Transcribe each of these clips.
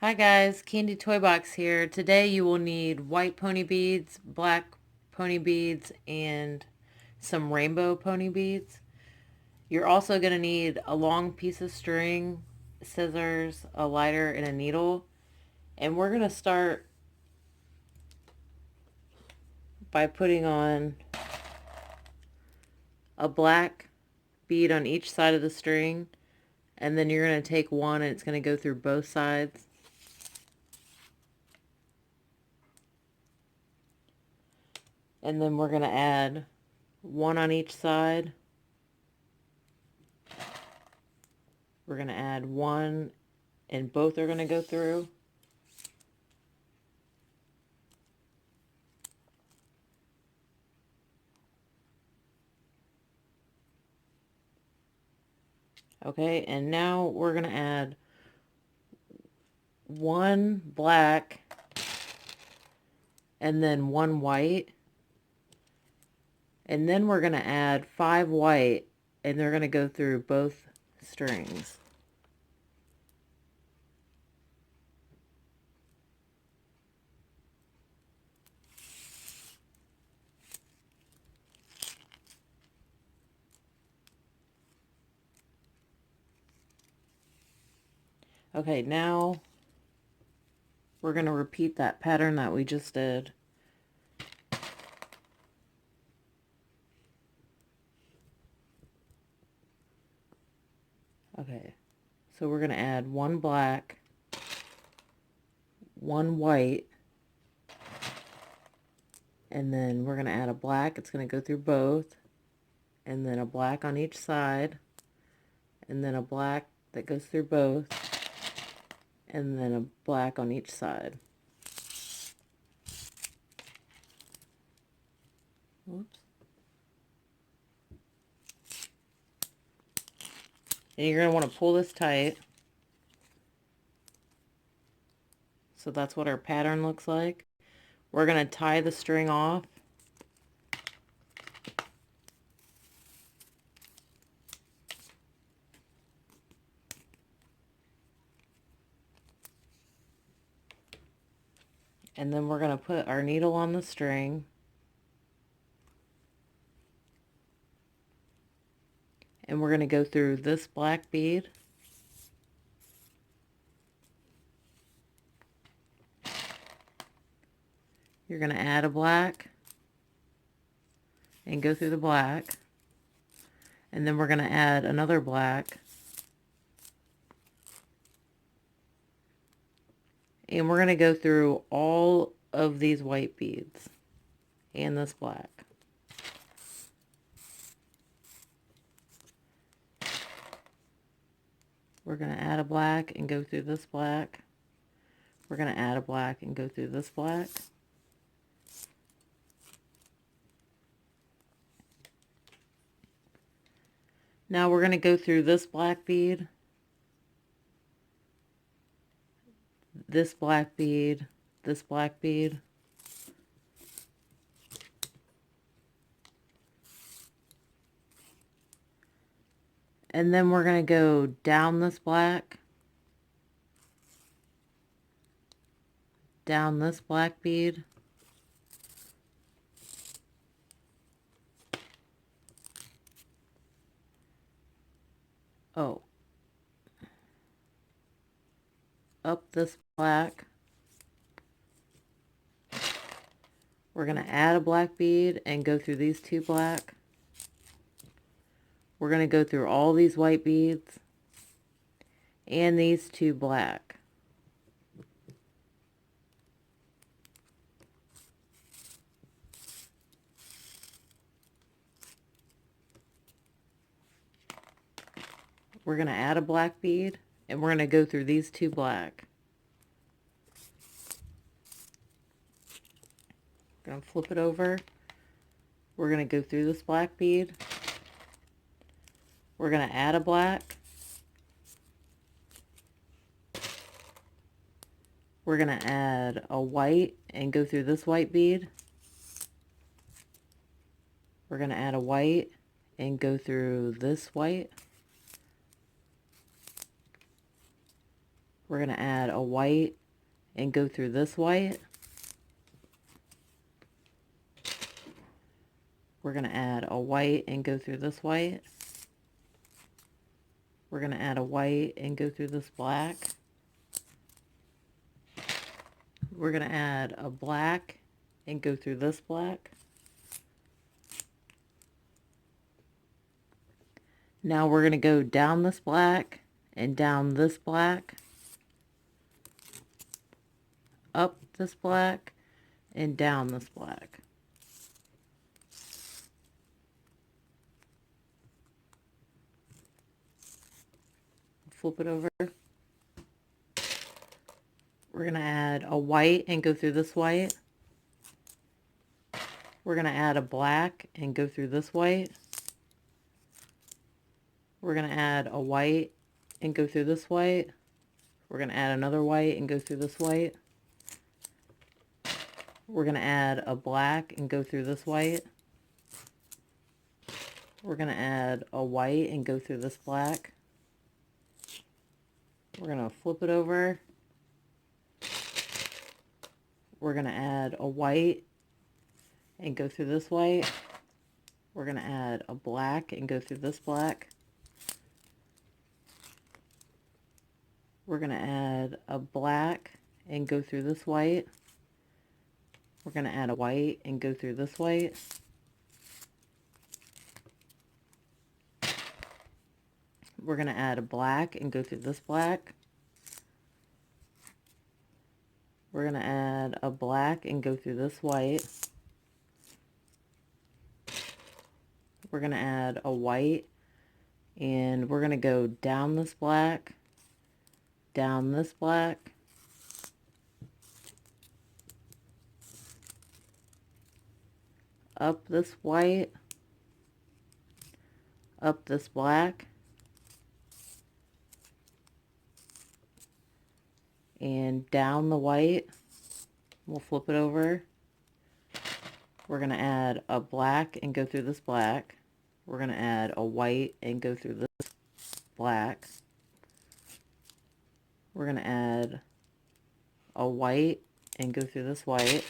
Hi guys, Candy Toy Box here. Today you will need white pony beads, black pony beads, and some rainbow pony beads. You're also going to need a long piece of string, scissors, a lighter, and a needle. And we're going to start by putting on a black bead on each side of the string. And then you're going to take one and it's going to go through both sides. And then we're going to add one on each side. We're going to add one and both are going to go through. Okay, and now we're going to add one black and then one white. And then we're going to add 5 white and they're going to go through both strings. Okay, now we're going to repeat that pattern that we just did. Okay, so we're going to add one black, one white, and then we're going to add a black. It's going to go through both, and then a black on each side, and then a black that goes through both, and then a black on each side. Oops. And you're going to want to pull this tight. So that's what our pattern looks like. We're going to tie the string off. And then we're going to put our needle on the string. And we're going to go through this black bead. You're going to add a black and go through the black. And then we're going to add another black. And we're going to go through all of these white beads and this black. We're going to add a black and go through this black. We're going to add a black and go through this black. Now we're going to go through this black bead, this black bead, this black bead. And then we're going to go down this black, down this black bead, up this black. We're going to add a black bead and go through these two black. We're going to go through all these white beads and these two black. We're going to add a black bead and we're going to go through these two black. Going to flip it over. We're going to go through this black bead. We're going to add a black. We're going to add a white and go through this white bead. We're going to add a white and go through this white. We're going to add a white and go through this white. We're going to add a white and go through this white. We're going to add a white and go through this black. We're going to add a black and go through this black. Now we're going to go down this black and down this black, up this black and down this black. Flip it over. We're going to add a white and go through this white. We're going to add a black and go through this white. We're going to add a white and go through this white. We're going to add another white and go through this white. We're going to add a black and go through this white. We're going to add a white and go through this black. We're going to flip it over. We're going to add a white and go through this white. We're going to add a black and go through this black. We're going to add a black and go through this white. We're going to add a white and go through this white. We're going to add a black and go through this black. We're going to add a black and go through this white. We're going to add a white and we're going to go down this black, down this black, up this white, up this black, and down the white. We'll flip it over. We're going to add a black and go through this black. We're going to add a white and go through this black. We're going to add a white and go through this white.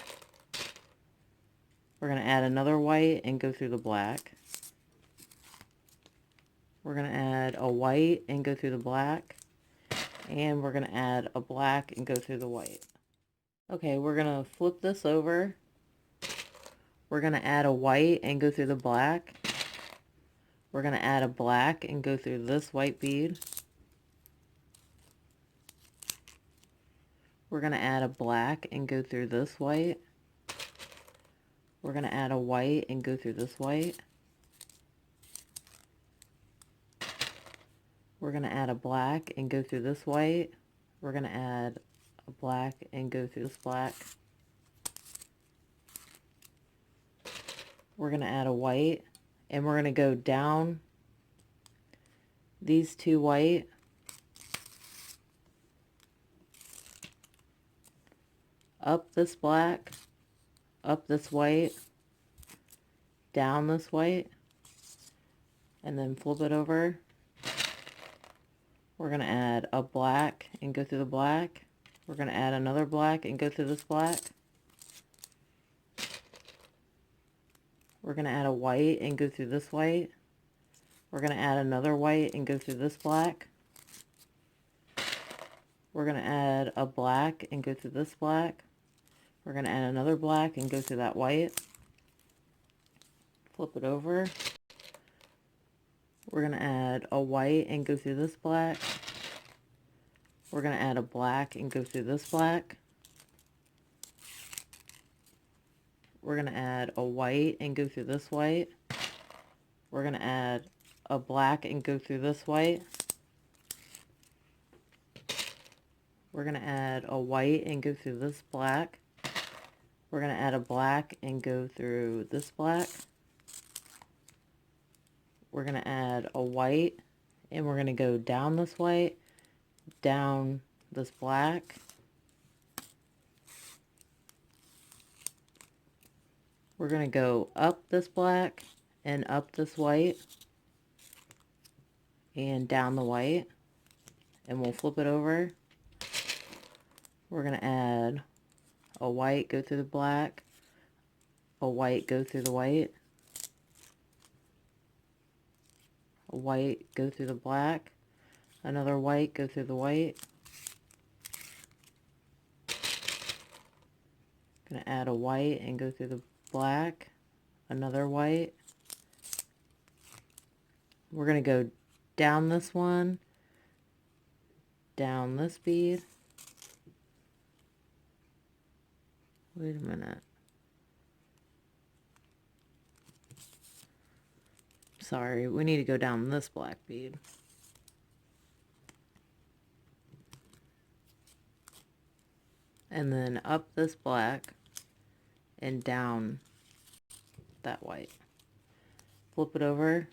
We're going to add another white and go through the black. We're going to add a white and go through the black. And we're going to add a black and go through the white. Okay, we're going to flip this over. We're going to add a white and go through the black. We're going to add a black and go through this white bead. We're going to add a black and go through this white. We're going to add a white and go through this white. We're going to add a black and go through this white. We're going to add a black and go through this black. We're going to add a white and we're going to go down these two white, up this black, up this white, down this white, and then flip it over. We're going to add a black and go through the black. We're going to add another black and go through this black. We're going to add a white and go through this white. We're going to add another white and go through this black. We're going to add a black and go through this black. We're going to add another black and go through that white. Flip it over. We're going to add a white and go through this black. We're going to add a black and go through this black. We're going to add a white and go through this white. We're going to add a black and go through this white. We're going to add a white and go through this black. We're going to add a black and go through this black. We're going to add a white and we're going to go down this white, down this black. We're going to go up this black and up this white and down the white, and we'll flip it over. We're going to add a white, go through the black, a white, go through the white, a white, go through the black, another white, go through the white. Going to add a white and go through the black, another white. We're going to go down this one, down this bead. Wait a minute. Sorry, we need to go down this black bead. And then up this black and down that white. Flip it over.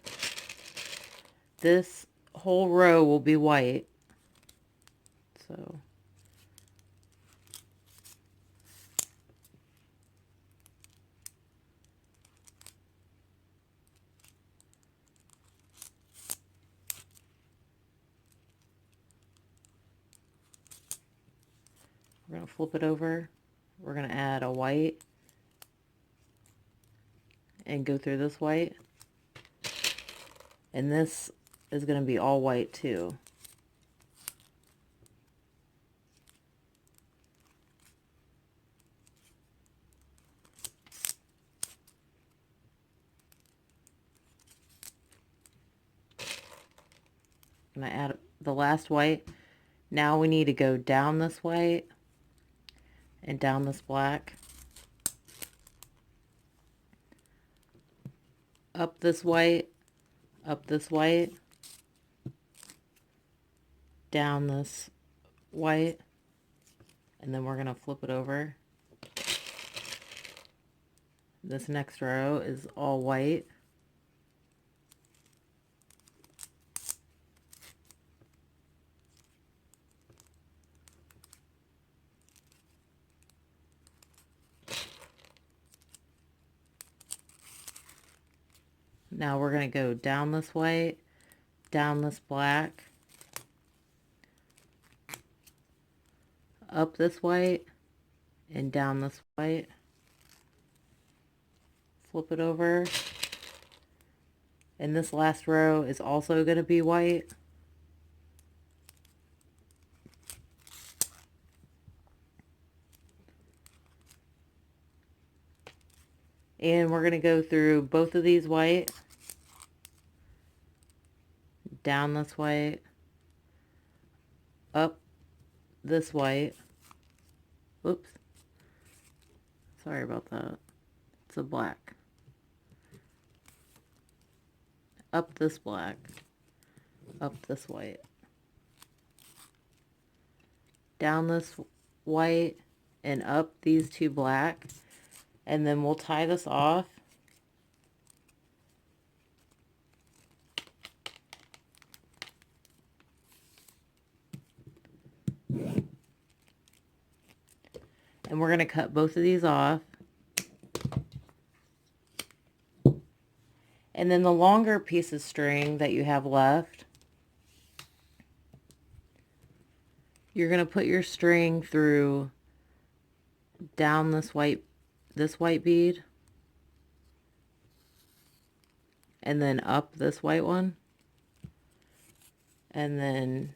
This whole row will be white. So we're going to flip it over. We're going to add a white and go through this white. And this is going to be all white too. I'm going to add the last white. Now we need to go down this white and down this black, up this white, down this white, and then we're going to flip it over. This next row is all white. Now we're going to go down this white, down this black, up this white, and down this white. Flip it over. And this last row is also going to be white. And we're going to go through both of these white, down this white, up this white. Oops. Sorry about that. It's a black. Up this black, up this white. Down this white and up these two black. And then we'll tie this off. And we're going to cut both of these off. And then the longer piece of string that you have left, you're going to put your string through down this white bead, and then up this white one, and then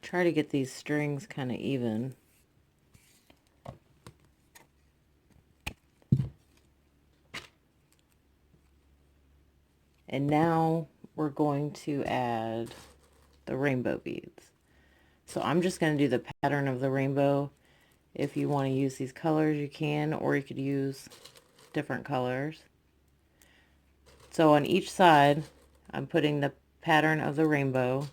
try to get these strings kind of even. And now we're going to add the rainbow beads. So I'm just going to do the pattern of the rainbow. If you want to use these colors, you can, or you could use different colors. So on each side, I'm putting the pattern of the rainbow.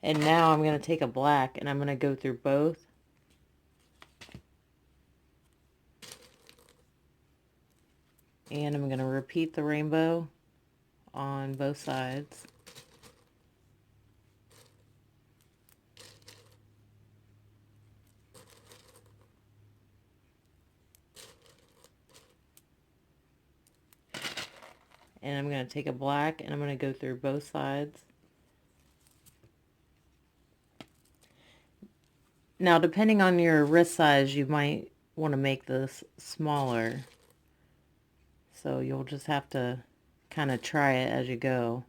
And now I'm going to take a black and I'm going to go through both. And I'm going to repeat the rainbow on both sides. And I'm going to take a black and I'm going to go through both sides. Now, depending on your wrist size, you might want to make this smaller. So you'll just have to kind of try it as you go.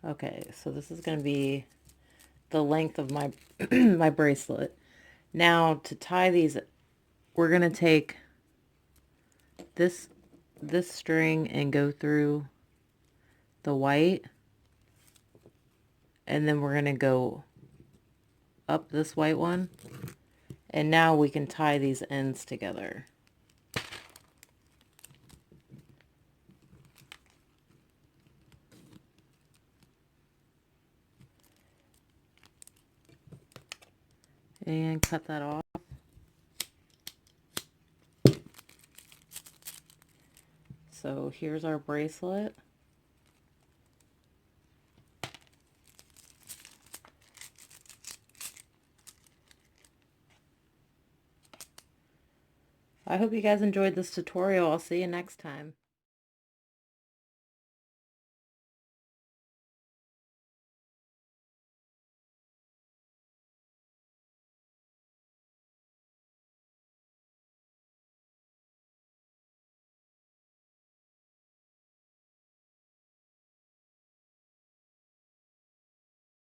Okay, so this is going to be the length of my my bracelet. Now to tie these, we're going to take this string and go through the white, and then we're going to go up this white one, and now we can tie these ends together. And cut that off. So here's our bracelet. I hope you guys enjoyed this tutorial. I'll see you next time.